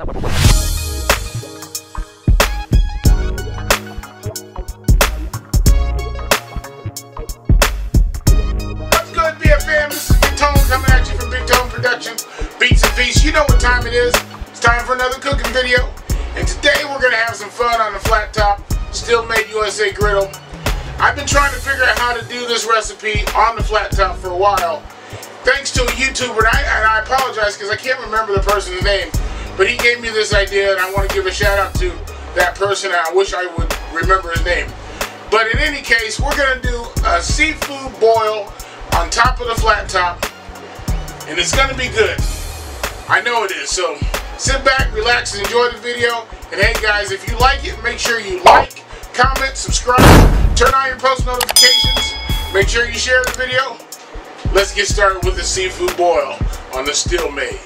good, BFM? This is Big Tone coming at you from Big Tone Productions, Beats and Feasts. You know what time it is. It's time for another cooking video. And today we're going to have some fun on the flat top Steelmadeusa griddle. I've been trying to figure out how to do this recipe on the flat top for a while. Thanks to a YouTuber, and I apologize because I can't remember the person's name, but he gave me this idea and I want to give a shout out to that person. I wish I would remember his name. But in any case, we're going to do a seafood boil on top of the flat top, and it's going to be good. I know it is. So sit back, relax, and enjoy the video. And hey guys, if you like it, make sure you like, comment, subscribe, turn on your post notifications, make sure you share the video. Let's get started with the seafood boil on the Steelmade.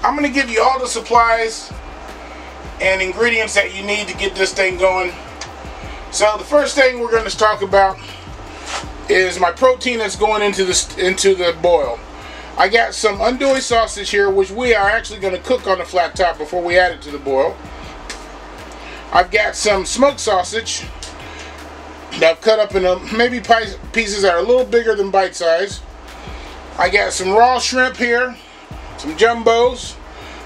I'm going to give you all the supplies and ingredients that you need to get this thing going. So the first thing we're going to talk about is my protein that's going into the boil. I got some andouille sausage here, which we are actually going to cook on the flat top before we add it to the boil. I've got some smoked sausage that I've cut up into maybe pieces that are a little bigger than bite size. I got some raw shrimp here, some jumbos,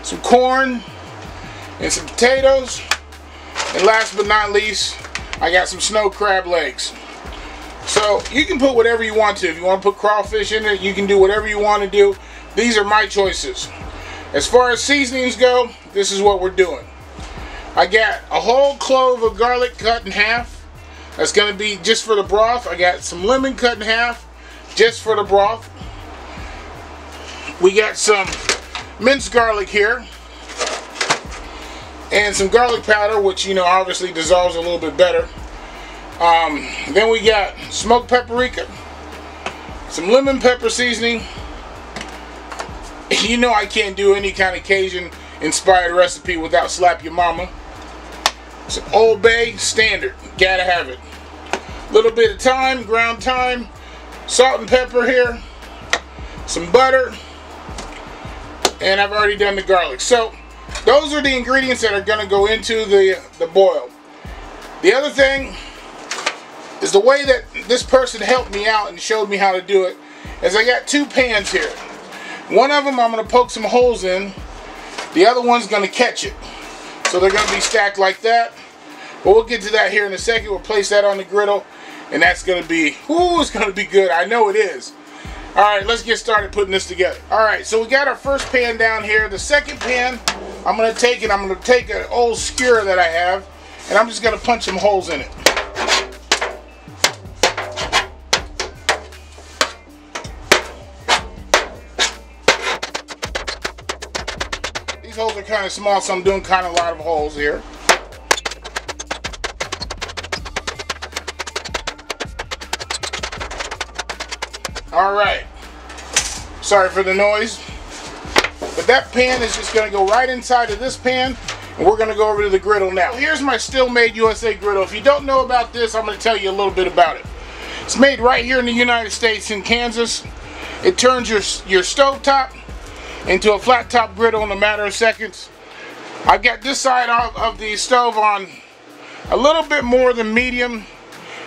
some corn, and some potatoes. And last but not least, I got some snow crab legs. So you can put whatever you want to. If you want to put crawfish in it, you can do whatever you want to do. These are my choices. As far as seasonings go, this is what we're doing. I got a whole clove of garlic cut in half. That's going to be just for the broth. I got some lemon cut in half just for the broth. We got some minced garlic here. And some garlic powder, which, you know, obviously dissolves a little bit better. Then we got smoked paprika, some lemon pepper seasoning. You know I can't do any kind of Cajun inspired recipe without slap your mama. Some Old Bay standard, gotta have it. A little bit of thyme, ground thyme, salt and pepper here, some butter, and I've already done the garlic. So those are the ingredients that are going to go into the boil. The other thing is the way that this person helped me out and showed me how to do it is I got two pans here. One of them I'm going to poke some holes in. The other one's going to catch it. So they're going to be stacked like that. But we'll get to that here in a second. We'll place that on the griddle, and that's going to be, ooh, it's going to be good. I know it is. Alright, let's get started putting this together. Alright, so we got our first pan down here. The second pan, I'm going to take an old skewer that I have, and I'm just going to punch some holes in it. These holes are kind of small, so I'm doing kind of a lot of holes here. Alright, sorry for the noise, but that pan is just going to go right inside of this pan, and we're going to go over to the griddle now. Here's my Steelmadeusa griddle. If you don't know about this, I'm going to tell you a little bit about it. It's made right here in the United States in Kansas. It turns your stovetop into a flat top griddle in a matter of seconds. I've got this side of the stove on a little bit more than medium,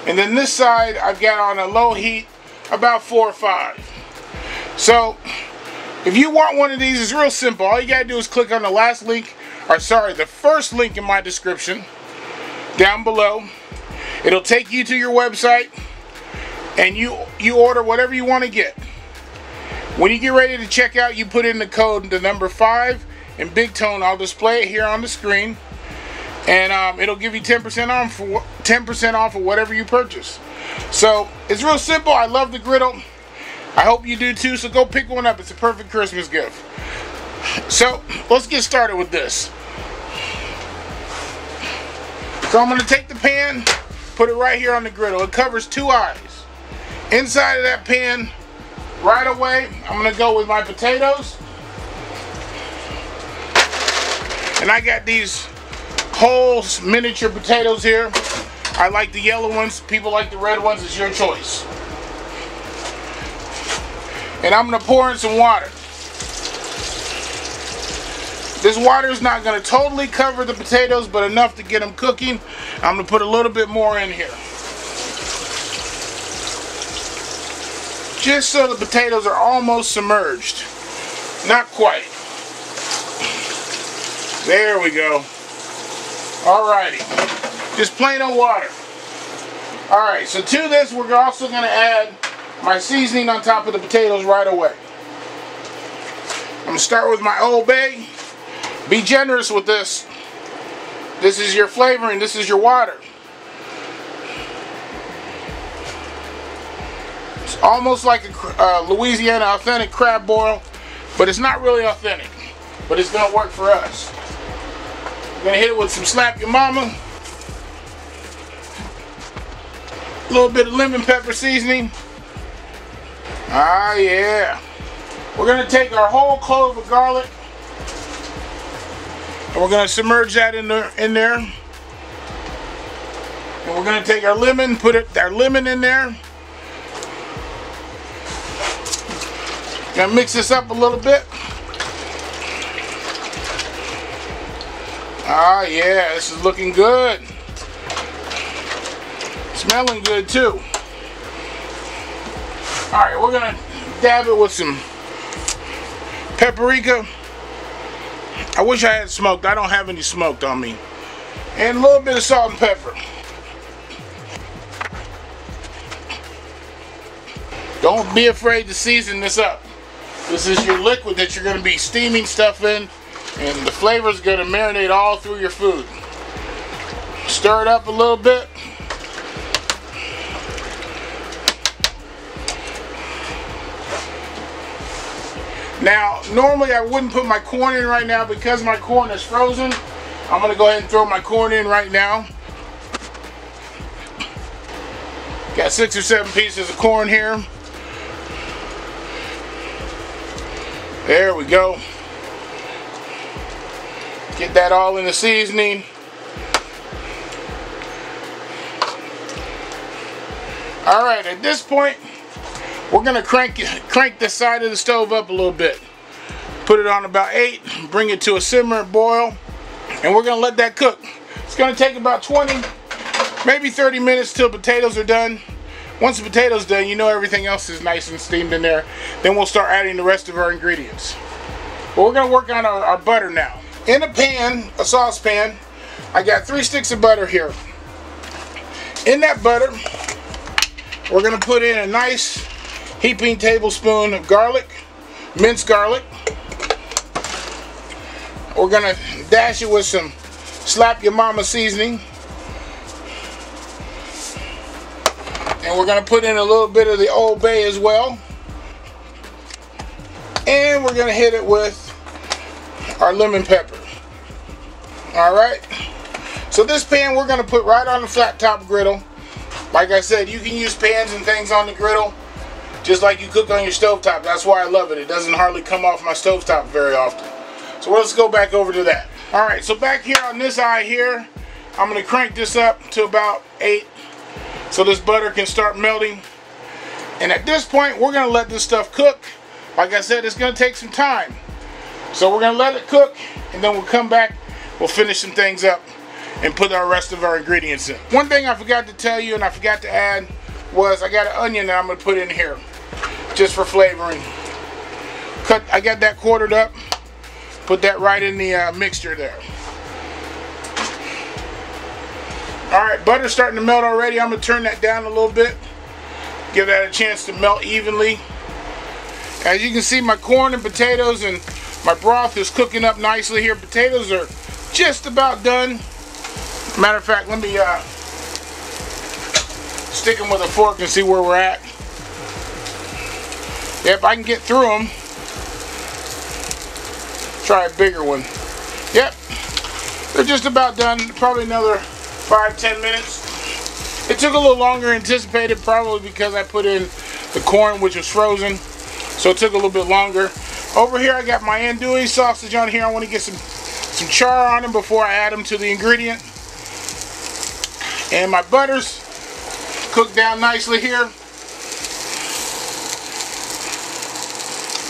and then this side I've got on a low heat, about 4 or 5. So if you want one of these, it's real simple. All you gotta do is click on the last link, or sorry, the first link in my description down below. It'll take you to your website, and you order whatever you want to get. When you get ready to check out, you put in the code, the number 5 in Big Tone. I'll display it here on the screen, and it'll give you 10% off of whatever you purchase. So it's real simple. I love the griddle. I hope you do too, so go pick one up. It's a perfect Christmas gift. So let's get started with this. So I'm going to take the pan, put it right here on the griddle. It covers 2 eyes. Inside of that pan, right away, I'm going to go with my potatoes. And I got these whole miniature potatoes here. I like the yellow ones. People like the red ones. It's your choice. And I'm going to pour in some water. This water is not going to totally cover the potatoes, but enough to get them cooking. I'm going to put a little bit more in here, just so the potatoes are almost submerged. Not quite. There we go. Alrighty. Just plain old water. Alright, so to this we're also going to add my seasoning on top of the potatoes right away. I'm going to start with my Old Bay. Be generous with this. This is your flavoring. This is your water. It's almost like a Louisiana authentic crab boil, but it's not really authentic. But it's going to work for us. We're going to hit it with some Slap Your Mama. A little bit of lemon pepper seasoning. Ah, yeah. We're going to take our whole clove of garlic and we're going to submerge that in there. And we're going to take our lemon, put our lemon in there. Going to mix this up a little bit. Ah, yeah, this is looking good. Smelling good too. Alright, we're going to dab it with some paprika. I wish I had smoked. I don't have any smoked on me. And a little bit of salt and pepper. Don't be afraid to season this up. This is your liquid that you're going to be steaming stuff in, and the flavor is going to marinate all through your food. Stir it up a little bit. Now, normally I wouldn't put my corn in right now because my corn is frozen. I'm going to go ahead and throw my corn in right now. Got 6 or 7 pieces of corn here. There we go. Get that all in the seasoning. Alright, at this point, we're going to crank the side of the stove up a little bit. Put it on about 8, bring it to a simmer, boil, and we're going to let that cook. It's going to take about 20, maybe 30 minutes till potatoes are done. Once the potatoes done, you know everything else is nice and steamed in there. Then we'll start adding the rest of our ingredients. But we're going to work on our butter now. In a pan, a saucepan, I got 3 sticks of butter here. In that butter, we're going to put in a nice heaping tablespoon of garlic, minced garlic. We're going to dash it with some Slap Your Mama seasoning. And we're going to put in a little bit of the Old Bay as well. And we're going to hit it with our lemon pepper. Alright. So this pan we're going to put right on the flat top griddle. Like I said, you can use pans and things on the griddle just like you cook on your stovetop. That's why I love it. It doesn't hardly come off my stovetop very often. So let's go back over to that. Alright, so back here on this eye here, I'm going to crank this up to about 8 so this butter can start melting. And at this point, we're going to let this stuff cook. Like I said, it's going to take some time. So we're going to let it cook, and then we'll come back, we'll finish some things up, and put our rest of our ingredients in. One thing I forgot to tell you, and I forgot to add, was I got an onion that I'm going to put in here, just for flavoring. I got that quartered up, put that right in the mixture there. Alright, butter's starting to melt already. I'm going to turn that down a little bit, give that a chance to melt evenly. As you can see, my corn and potatoes and my broth is cooking up nicely here. Potatoes are just about done. Matter of fact, let me stick them with a fork and see where we're at. Yep, I can get through them. Try a bigger one. Yep, they're just about done. Probably another 5-10 minutes. It took a little longer than anticipated, probably because I put in the corn, which was frozen. So it took a little bit longer. Over here I got my andouille sausage on here. I want to get some char on them before I add them to the ingredient. And my butter's cooked down nicely here.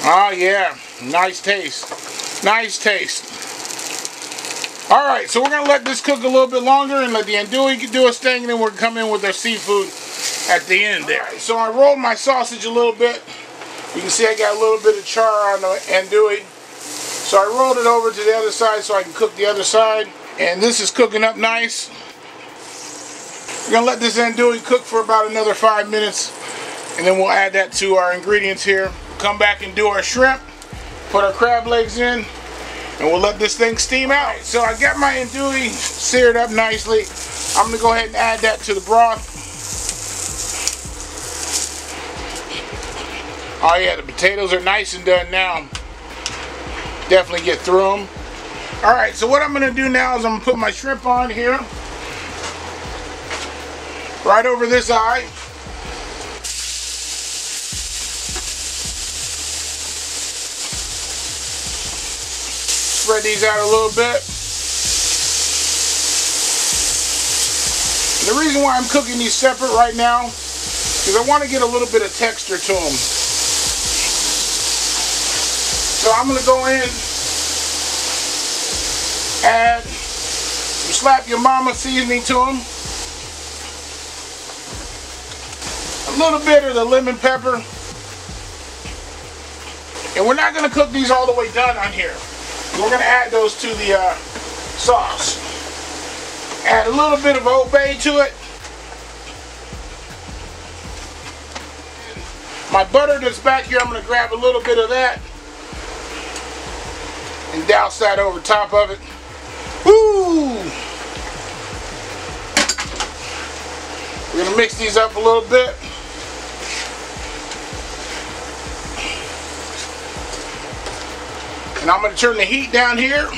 Oh yeah, nice taste. Nice taste. Alright, so we're going to let this cook a little bit longer and let the andouille do its thing, and then we're going to come in with our seafood at the end there. Right, so I rolled my sausage a little bit. You can see I got a little bit of char on the andouille. So I rolled it over to the other side so I can cook the other side. And this is cooking up nice. We're going to let this andouille cook for about another 5 minutes. And then we'll add that to our ingredients here. Come back and do our shrimp. Put our crab legs in. And we'll let this thing steam out. Right, so I got my andouille seared up nicely. I'm going to go ahead and add that to the broth. Oh yeah, the potatoes are nice and done now. Definitely get through them. Alright, so what I'm going to do now is I'm going to put my shrimp on here. Right over this eye. Spread these out a little bit. And the reason why I'm cooking these separate right now is I want to get a little bit of texture to them. So I'm going to go in, add some Slap Your Mama seasoning to them. A little bit of the lemon pepper. And we're not going to cook these all the way done on here. We're going to add those to the sauce. Add a little bit of Old Bay to it. My butter that's back here, I'm going to grab a little bit of that and douse that over top of it. Woo! We're going to mix these up a little bit. And I'm going to turn the heat down here.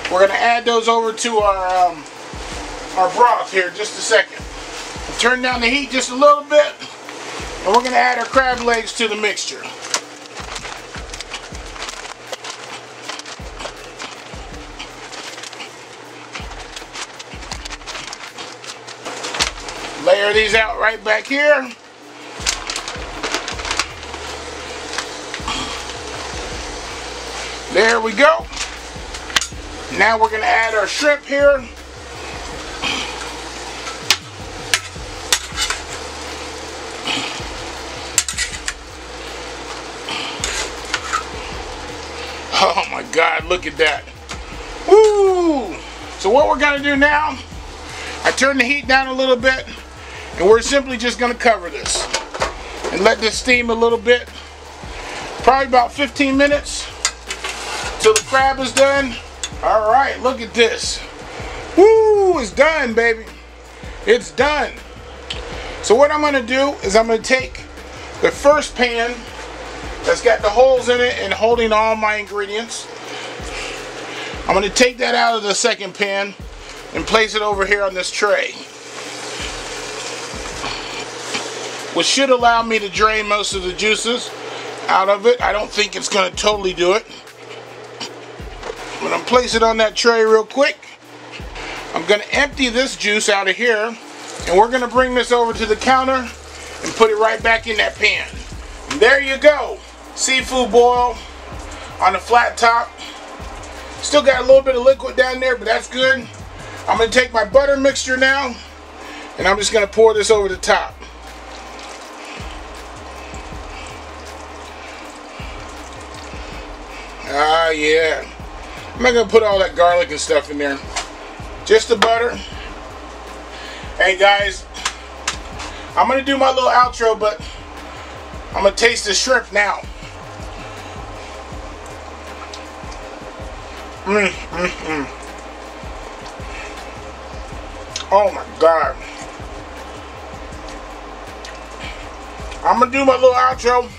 We're going to add those over to our broth here in just a second. Turn down the heat just a little bit. And we're going to add our crab legs to the mixture. Layer these out right back here. There we go. Now we're going to add our shrimp here. Oh my God, look at that. Woo! So what we're going to do now, I turn the heat down a little bit, and we're simply just going to cover this and let this steam a little bit. Probably about 15 minutes till the crab is done. All right, look at this. Woo, it's done, baby. It's done. So what I'm going to do is I'm going to take the first pan that's got the holes in it and holding all my ingredients. I'm going to take that out of the second pan and place it over here on this tray, which should allow me to drain most of the juices out of it. I don't think it's going to totally do it. I'm going to place it on that tray real quick. I'm going to empty this juice out of here, and we're going to bring this over to the counter and put it right back in that pan. And there you go. Seafood boil on a flat top. Still got a little bit of liquid down there, but that's good. I'm going to take my butter mixture now, and I'm just going to pour this over the top. Ah, yeah. I'm not going to put all that garlic and stuff in there. Just the butter. Hey guys, I'm going to do my little outro, but I'm going to taste the shrimp now. Oh my God. I'm going to do my little outro.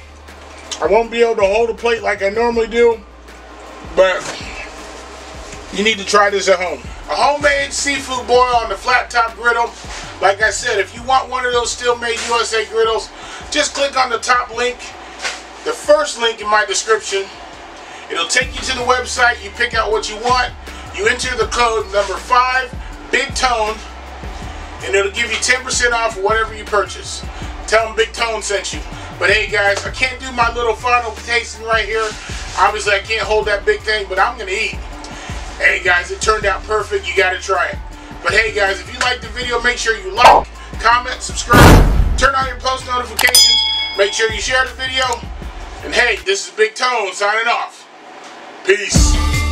I won't be able to hold a plate like I normally do, but you need to try this at home. A homemade seafood boil on the flat top griddle. Like I said, if you want one of those Steelmadeusa griddles, just click on the top link, the first link in my description. It'll take you to the website. You pick out what you want. You enter the code number 5, Big Tone, and it'll give you 10% off whatever you purchase. Tell them Big Tone sent you. But hey guys, I can't do my little final tasting right here. Obviously I can't hold that big thing, but I'm going to eat. Hey guys, it turned out perfect. You gotta try it. But hey guys, if you liked the video, make sure you like, comment, subscribe, turn on your post notifications, make sure you share the video. And hey, this is Big Tone signing off. Peace.